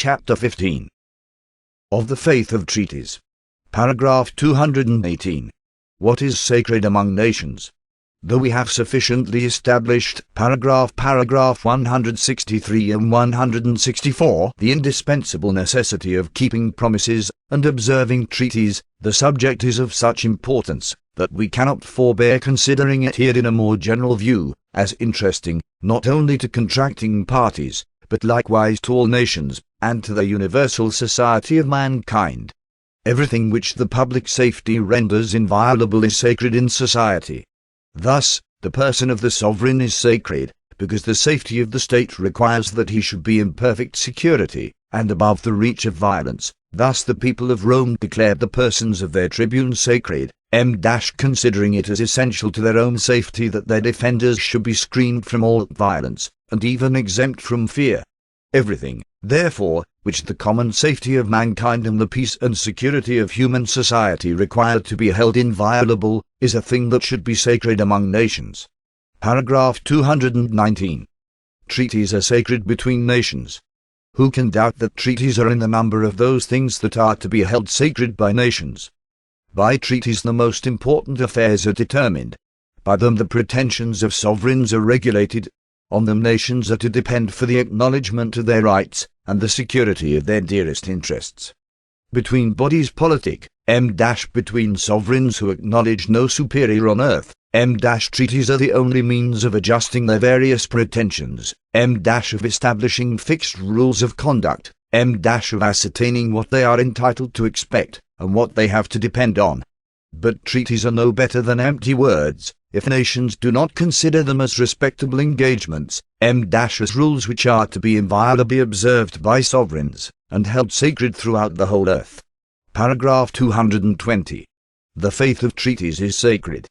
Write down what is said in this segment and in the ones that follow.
Chapter 15. Of the Faith of Treaties. Paragraph 218. What is sacred among nations? Though we have sufficiently established paragraph 163 and 164 the indispensable necessity of keeping promises and observing treaties, the subject is of such importance that we cannot forbear considering it here in a more general view, as interesting, not only to contracting parties, but likewise to all nations, and to the universal society of mankind. Everything which the public safety renders inviolable is sacred in society. Thus, the person of the sovereign is sacred, because the safety of the state requires that he should be in perfect security, and above the reach of violence. Thus the people of Rome declared the persons of their tribunes sacred, considering it as essential to their own safety that their defenders should be screened from all violence, and even exempt from fear. Everything, therefore, which the common safety of mankind and the peace and security of human society require to be held inviolable, is a thing that should be sacred among nations. Paragraph 219. Treaties are sacred between nations. Who can doubt that treaties are in the number of those things that are to be held sacred by nations? By treaties the most important affairs are determined. By them the pretensions of sovereigns are regulated. On them nations are to depend for the acknowledgment of their rights, and the security of their dearest interests. Between bodies politic, between sovereigns who acknowledge no superior on earth, treaties are the only means of adjusting their various pretensions, of establishing fixed rules of conduct, of ascertaining what they are entitled to expect, and what they have to depend on. But treaties are no better than empty words, if nations do not consider them as respectable engagements, as rules which are to be inviolably observed by sovereigns, and held sacred throughout the whole earth. Paragraph 220. The faith of treaties is sacred.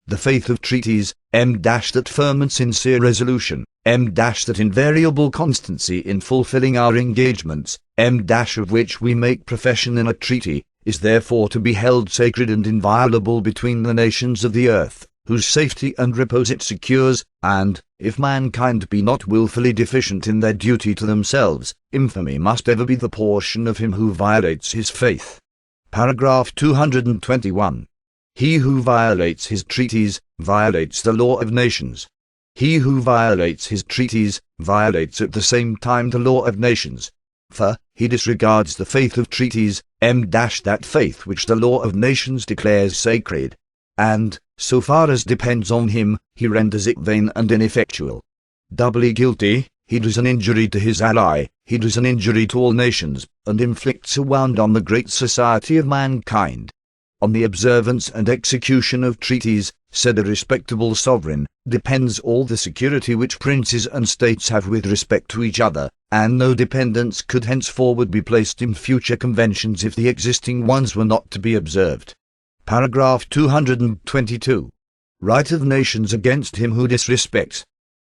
The faith of treaties, that firm and sincere resolution, that invariable constancy in fulfilling our engagements, of which we make profession in a treaty, is therefore to be held sacred and inviolable between the nations of the earth, whose safety and repose it secures, and, if mankind be not wilfully deficient in their duty to themselves, infamy must ever be the portion of him who violates his faith. Paragraph 221. He who violates his treaties, violates the law of nations. He who violates his treaties, violates at the same time the law of nations. For, he disregards the faith of treaties, that faith which the law of nations declares sacred. And, so far as depends on him, he renders it vain and ineffectual. Doubly guilty, he does an injury to his ally, he does an injury to all nations, and inflicts a wound on the great society of mankind. On the observance and execution of treaties, said a respectable sovereign, depends all the security which princes and states have with respect to each other, and no dependence could henceforward be placed in future conventions if the existing ones were not to be observed. Paragraph 222. Right of nations against him who disrespects.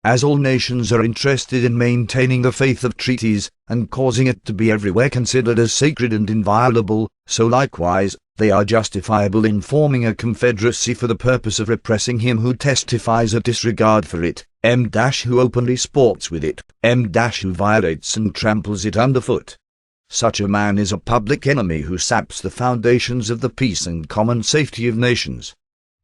As all nations are interested in maintaining the faith of treaties, and causing it to be everywhere considered as sacred and inviolable, so likewise, they are justifiable in forming a confederacy for the purpose of repressing him who testifies a disregard for it, who openly sports with it, who violates and tramples it underfoot. Such a man is a public enemy who saps the foundations of the peace and common safety of nations.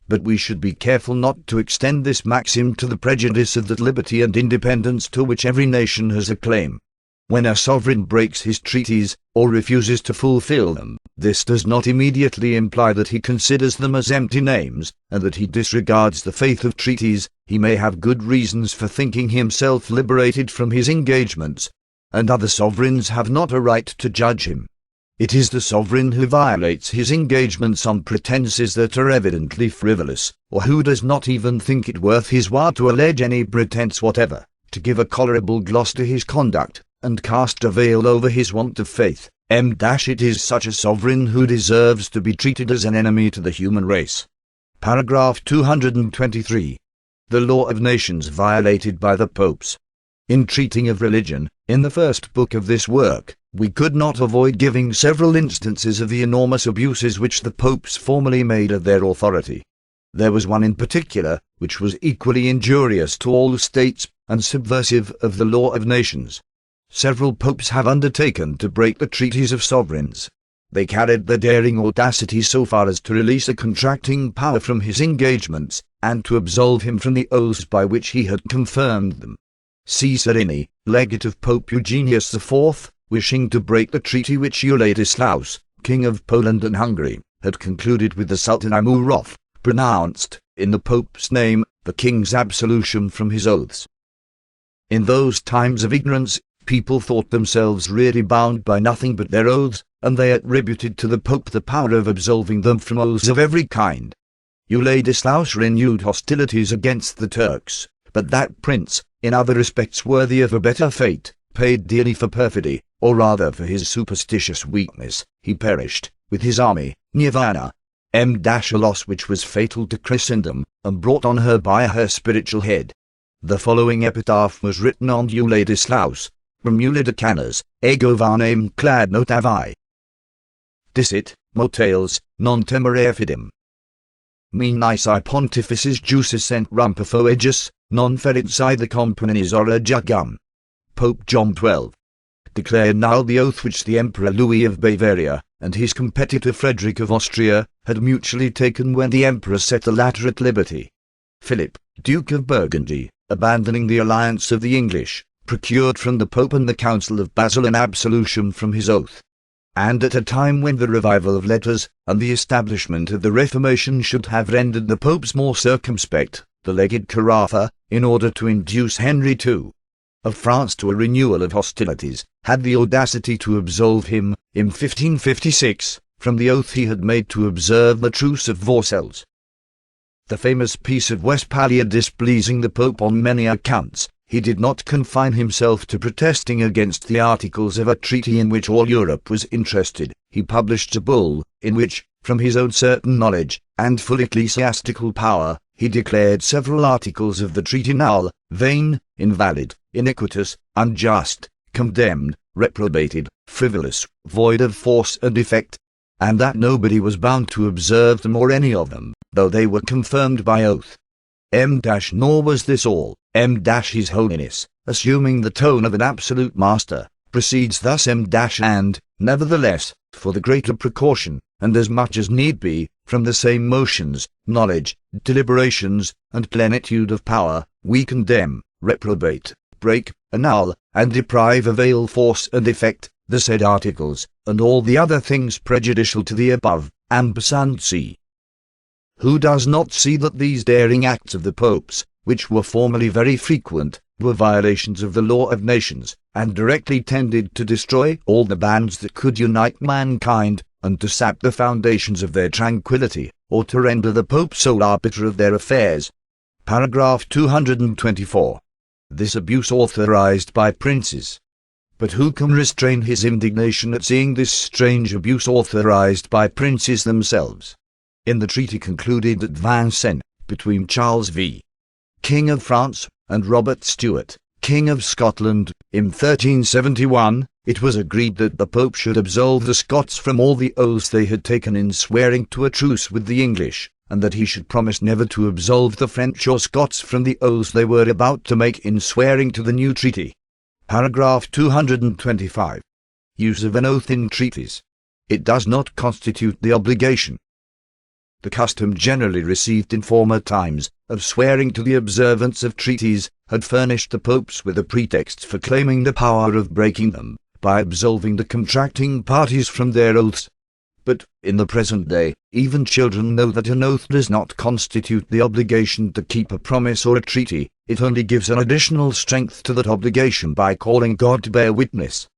But we should be careful not to extend this maxim to the prejudice of the liberty and independence to which every nation has a claim. When a sovereign breaks his treaties, or refuses to fulfill them, this does not immediately imply that he considers them as empty names, and that he disregards the faith of treaties. He may have good reasons for thinking himself liberated from his engagements, and other sovereigns have not a right to judge him. It is the sovereign who violates his engagements on pretenses that are evidently frivolous, or who does not even think it worth his while to allege any pretense whatever, to give a colorable gloss to his conduct, and cast a veil over his want of faith. It is such a sovereign who deserves to be treated as an enemy to the human race. Paragraph 223. The law of nations violated by the popes. In treating of religion, in the first book of this work, we could not avoid giving several instances of the enormous abuses which the popes formerly made of their authority. There was one in particular, which was equally injurious to all states, and subversive of the law of nations. several popes have undertaken to break the treaties of sovereigns. They carried their daring audacity so far as to release a contracting power from his engagements, and to absolve him from the oaths by which he had confirmed them. Caesarini, legate of Pope Eugenius IV, wishing to break the treaty which Uladislaus, king of Poland and Hungary, had concluded with the Sultan Amurov, pronounced, in the Pope's name, the king's absolution from his oaths. In those times of ignorance, people thought themselves really bound by nothing but their oaths, and they attributed to the Pope the power of absolving them from oaths of every kind. Uladislaus renewed hostilities against the Turks, but that prince, in other respects worthy of a better fate, paid dearly for perfidy, or rather for his superstitious weakness. He perished, with his army, near Vienna, a loss which was fatal to Christendom, and brought on her by her spiritual head. The following epitaph was written on Uladislaus, from Ulidicanus, ego varnam clad notavi. Dicit, motales, non temere fidem. Me nisi pontifices juices sent rumpifo aegis, non ferit si the componis ora jugum. Pope John XII declared null the oath which the Emperor Louis of Bavaria, and his competitor Frederick of Austria, had mutually taken when the Emperor set the latter at liberty. Philip, Duke of Burgundy, abandoning the alliance of the English, procured from the Pope and the Council of Basel an absolution from his oath. And at a time when the revival of letters, and the establishment of the Reformation should have rendered the popes more circumspect, the legate Carafa, in order to induce Henry II of France to a renewal of hostilities, had the audacity to absolve him, in 1556, from the oath he had made to observe the truce of Versailles. The famous Peace of Westphalia displeasing the Pope on many accounts, he did not confine himself to protesting against the articles of a treaty in which all Europe was interested. He published a bull, in which, from his own certain knowledge, and full ecclesiastical power, he declared several articles of the treaty null, vain, invalid, iniquitous, unjust, condemned, reprobated, frivolous, void of force and effect, and that nobody was bound to observe them or any of them, though they were confirmed by oath. Nor was this all. His Holiness, assuming the tone of an absolute master, proceeds thus and, nevertheless, for the greater precaution, and as much as need be, from the same motions, knowledge, deliberations, and plenitude of power, we condemn, reprobate, break, annul, and deprive of all force and effect, the said articles, and all the other things prejudicial to the above, ampersand c. Who does not see that these daring acts of the popes, which were formerly very frequent, were violations of the law of nations, and directly tended to destroy all the bands that could unite mankind, and to sap the foundations of their tranquillity, or to render the Pope sole arbiter of their affairs? Paragraph 224. This abuse authorized by princes. But who can restrain his indignation at seeing this strange abuse authorized by princes themselves? In the treaty concluded at Vincennes, between Charles V, King of France, and Robert Stuart, King of Scotland, in 1371, it was agreed that the Pope should absolve the Scots from all the oaths they had taken in swearing to a truce with the English, and that he should promise never to absolve the French or Scots from the oaths they were about to make in swearing to the new treaty. Paragraph 225. Use of an oath in treaties. It does not constitute the obligation. The custom generally received in former times, of swearing to the observance of treaties, had furnished the popes with a pretext for claiming the power of breaking them, by absolving the contracting parties from their oaths. But, in the present day, even children know that an oath does not constitute the obligation to keep a promise or a treaty. It only gives an additional strength to that obligation by calling God to bear witness.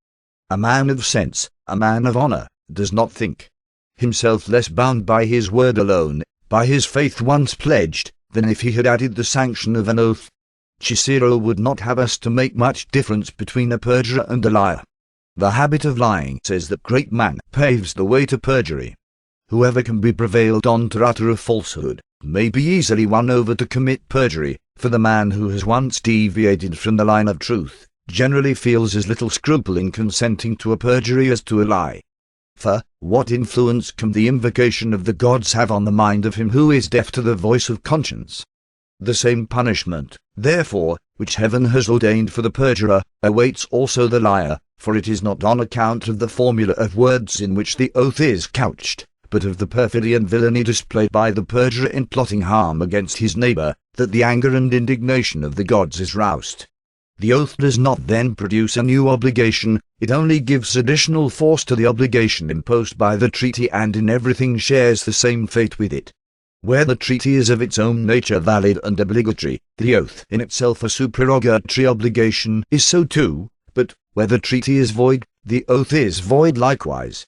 A man of sense, a man of honor, does not think himself less bound by his word alone, by his faith once pledged, than if he had added the sanction of an oath. Cicero would not have us to make much difference between a perjurer and a liar. The habit of lying, says that great man, paves the way to perjury. Whoever can be prevailed on to utter a falsehood, may be easily won over to commit perjury, for the man who has once deviated from the line of truth, generally feels as little scruple in consenting to a perjury as to a lie. For, what influence can the invocation of the gods have on the mind of him who is deaf to the voice of conscience? The same punishment, therefore, which heaven has ordained for the perjurer, awaits also the liar, for it is not on account of the formula of words in which the oath is couched, but of the perfidy and villainy displayed by the perjurer in plotting harm against his neighbor, that the anger and indignation of the gods is roused. The oath does not then produce a new obligation, it only gives additional force to the obligation imposed by the treaty, and in everything shares the same fate with it. Where the treaty is of its own nature valid and obligatory, the oath in itself a supererogatory obligation is so too, but where the treaty is void, the oath is void likewise.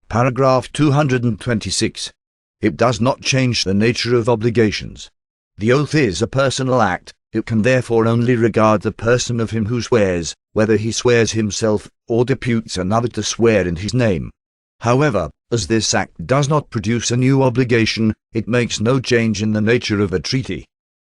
Paragraph 226. It does not change the nature of obligations. The oath is a personal act, it can therefore only regard the person of him who swears, whether he swears himself, or deputes another to swear in his name. However, as this act does not produce a new obligation, it makes no change in the nature of a treaty.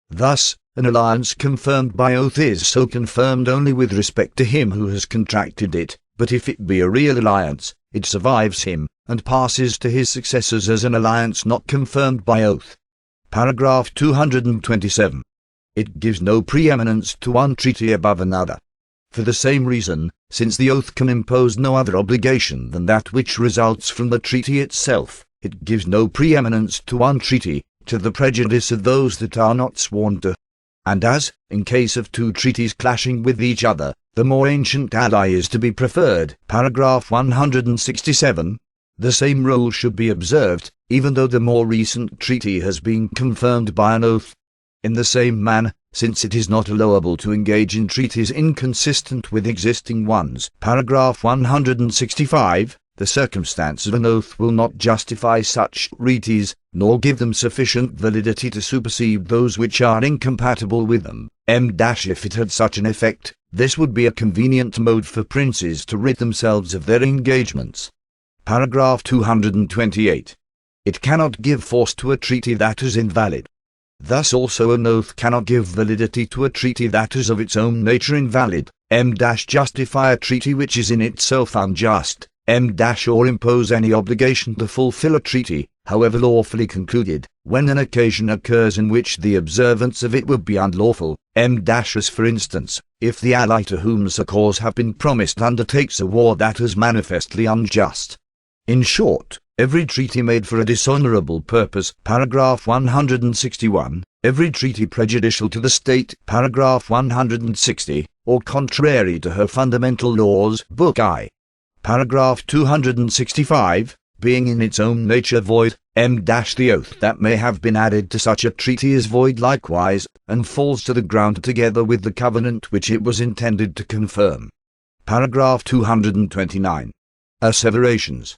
Thus, an alliance confirmed by oath is so confirmed only with respect to him who has contracted it, but if it be a real alliance, it survives him, and passes to his successors as an alliance not confirmed by oath. Paragraph 227. It gives no preeminence to one treaty above another. For the same reason, since the oath can impose no other obligation than that which results from the treaty itself, it gives no preeminence to one treaty, to the prejudice of those that are not sworn to. And as, in case of two treaties clashing with each other, the more ancient ally is to be preferred, paragraph 167, the same rule should be observed, even though the more recent treaty has been confirmed by an oath. In the same manner, since it is not allowable to engage in treaties inconsistent with existing ones, paragraph 165, the circumstance of an oath will not justify such treaties, nor give them sufficient validity to supersede those which are incompatible with them. If it had such an effect, this would be a convenient mode for princes to rid themselves of their engagements. Paragraph 228. It cannot give force to a treaty that is invalid. Thus also an oath cannot give validity to a treaty that is of its own nature invalid, justify a treaty which is in itself unjust, or impose any obligation to fulfill a treaty, however lawfully concluded, when an occasion occurs in which the observance of it would be unlawful, as for instance, if the ally to whom succours have been promised undertakes a war that is manifestly unjust. In short, every treaty made for a dishonorable purpose, paragraph 161, every treaty prejudicial to the state, paragraph 160, or contrary to her fundamental laws, book I. Paragraph 265, being in its own nature void, the oath that may have been added to such a treaty is void likewise, and falls to the ground together with the covenant which it was intended to confirm. Paragraph 229. Asseverations.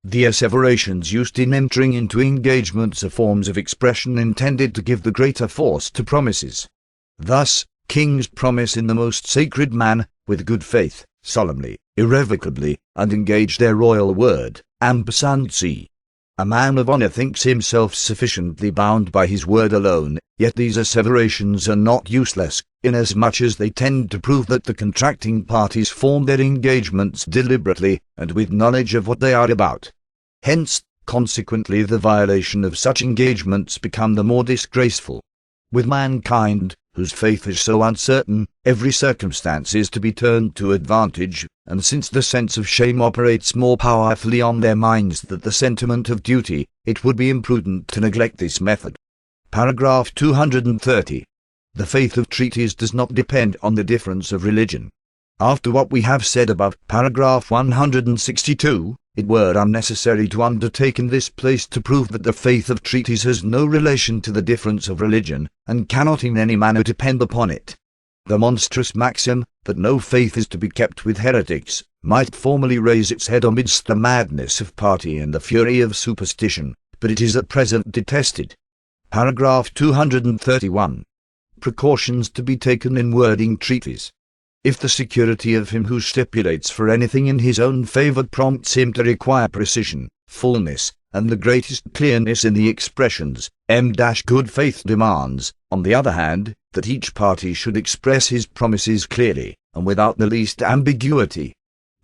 The asseverations used in entering into engagements are forms of expression intended to give the greater force to promises. Thus, kings promise in the most sacred manner, with good faith, solemnly, irrevocably, and engage their royal word, c. A man of honor thinks himself sufficiently bound by his word alone, yet these asseverations are not useless, inasmuch as they tend to prove that the contracting parties form their engagements deliberately, and with knowledge of what they are about. Hence, consequently the violation of such engagements become the more disgraceful. With mankind, whose faith is so uncertain, every circumstance is to be turned to advantage, and since the sense of shame operates more powerfully on their minds than the sentiment of duty, it would be imprudent to neglect this method. Paragraph 230. The faith of treaties does not depend on the difference of religion. After what we have said above, paragraph 162, it were unnecessary to undertake in this place to prove that the faith of treaties has no relation to the difference of religion, and cannot in any manner depend upon it. The monstrous maxim, that no faith is to be kept with heretics, might formerly raise its head amidst the madness of party and the fury of superstition, but it is at present detested. Paragraph 231. Precautions to be taken in wording treaties. If the security of him who stipulates for anything in his own favour prompts him to require precision, fullness, and the greatest clearness in the expressions, good faith demands, on the other hand, that each party should express his promises clearly, and without the least ambiguity.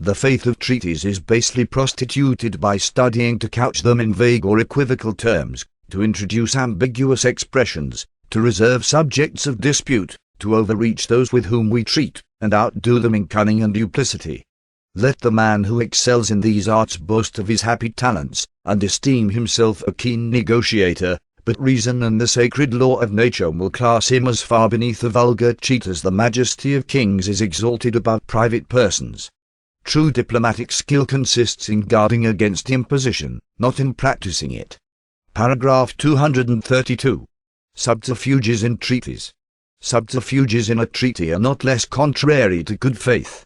The faith of treaties is basely prostituted by studying to couch them in vague or equivocal terms, to introduce ambiguous expressions, to reserve subjects of dispute, to overreach those with whom we treat, and outdo them in cunning and duplicity. Let the man who excels in these arts boast of his happy talents, and esteem himself a keen negotiator, but reason and the sacred law of nature will class him as far beneath a vulgar cheat as the majesty of kings is exalted above private persons. True diplomatic skill consists in guarding against imposition, not in practicing it. Paragraph 232. Subterfuges in treaties. Subterfuges in a treaty are not less contrary to good faith.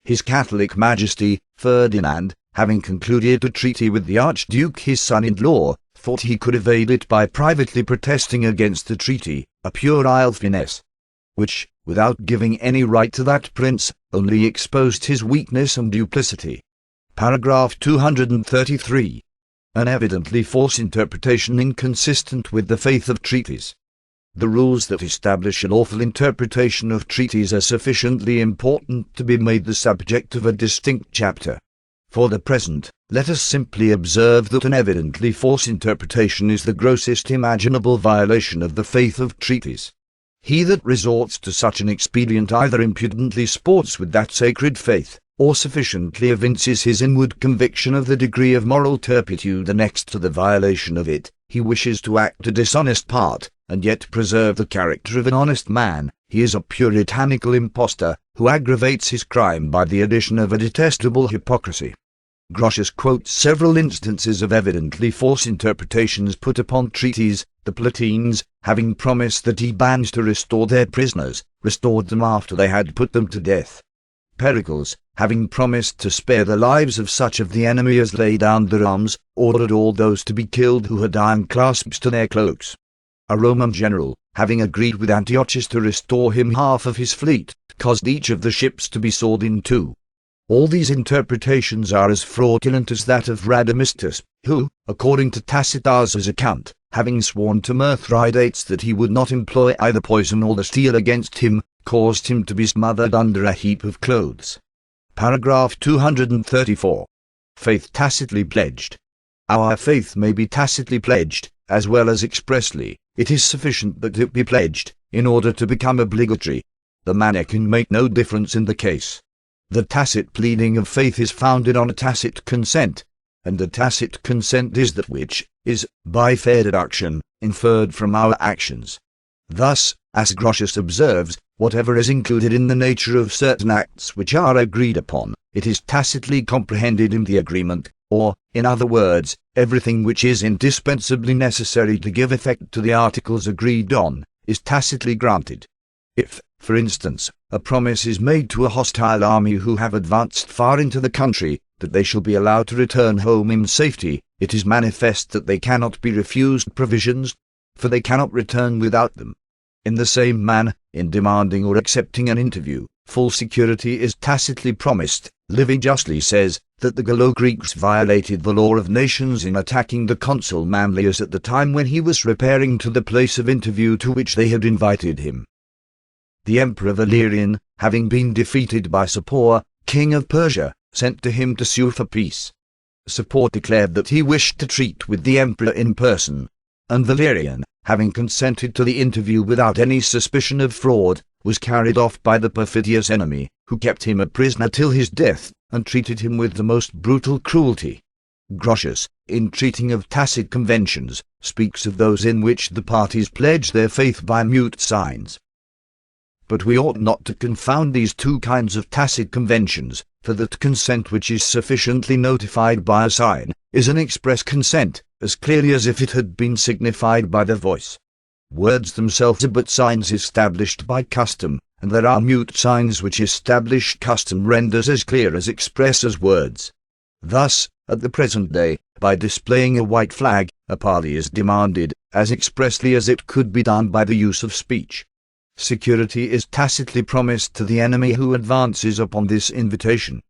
His Catholic Majesty, Ferdinand, having concluded a treaty with the Archduke his son-in-law, thought he could evade it by privately protesting against the treaty, a puerile finesse, which, without giving any right to that prince, only exposed his weakness and duplicity. Paragraph 233. An evidently false interpretation inconsistent with the faith of treaties. The rules that establish a lawful interpretation of treaties are sufficiently important to be made the subject of a distinct chapter. For the present, let us simply observe that an evidently false interpretation is the grossest imaginable violation of the faith of treaties. He that resorts to such an expedient either impudently sports with that sacred faith, or sufficiently evinces his inward conviction of the degree of moral turpitude annexed to the violation of it. He wishes to act a dishonest part, and yet preserve the character of an honest man. He is a puritanical impostor, who aggravates his crime by the addition of a detestable hypocrisy. Grotius quotes several instances of evidently false interpretations put upon treaties. The Platines, having promised the Thebans to restore their prisoners, restored them after they had put them to death. Pericles, having promised to spare the lives of such of the enemy as lay down their arms, ordered all those to be killed who had iron clasps to their cloaks. A Roman general, having agreed with Antiochus to restore him half of his fleet, caused each of the ships to be sawed in two. All these interpretations are as fraudulent as that of Radamistus, who, according to Tacitus's account, having sworn to Mithridates that he would not employ either poison or the steel against him, caused him to be smothered under a heap of clothes. Paragraph 234. Faith tacitly pledged. Our faith may be tacitly pledged, as well as expressly. It is sufficient that it be pledged, in order to become obligatory. The manner can make no difference in the case. The tacit pleading of faith is founded on a tacit consent, and the tacit consent is that which is, by fair deduction, inferred from our actions. Thus, as Grotius observes, whatever is included in the nature of certain acts which are agreed upon, it is tacitly comprehended in the agreement, or, in other words, everything which is indispensably necessary to give effect to the articles agreed on, is tacitly granted. If, for instance, a promise is made to a hostile army who have advanced far into the country, that they shall be allowed to return home in safety, it is manifest that they cannot be refused provisions, for they cannot return without them. In the same manner, in demanding or accepting an interview, full security is tacitly promised. Livy justly says that the Gallo-Greeks violated the law of nations in attacking the consul Manlius at the time when he was repairing to the place of interview to which they had invited him. The Emperor Valerian, having been defeated by Sapor, king of Persia, sent to him to sue for peace. Sapor declared that he wished to treat with the emperor in person, and Valerian, having consented to the interview without any suspicion of fraud, was carried off by the perfidious enemy, who kept him a prisoner till his death, and treated him with the most brutal cruelty. Grotius, in treating of tacit conventions, speaks of those in which the parties pledge their faith by mute signs. But we ought not to confound these two kinds of tacit conventions, for that consent which is sufficiently notified by a sign, is an express consent, as clearly as if it had been signified by the voice. Words themselves are but signs established by custom, and there are mute signs which established custom renders as clear as express as words. Thus, at the present day, by displaying a white flag, a parley is demanded, as expressly as it could be done by the use of speech. Security is tacitly promised to the enemy who advances upon this invitation.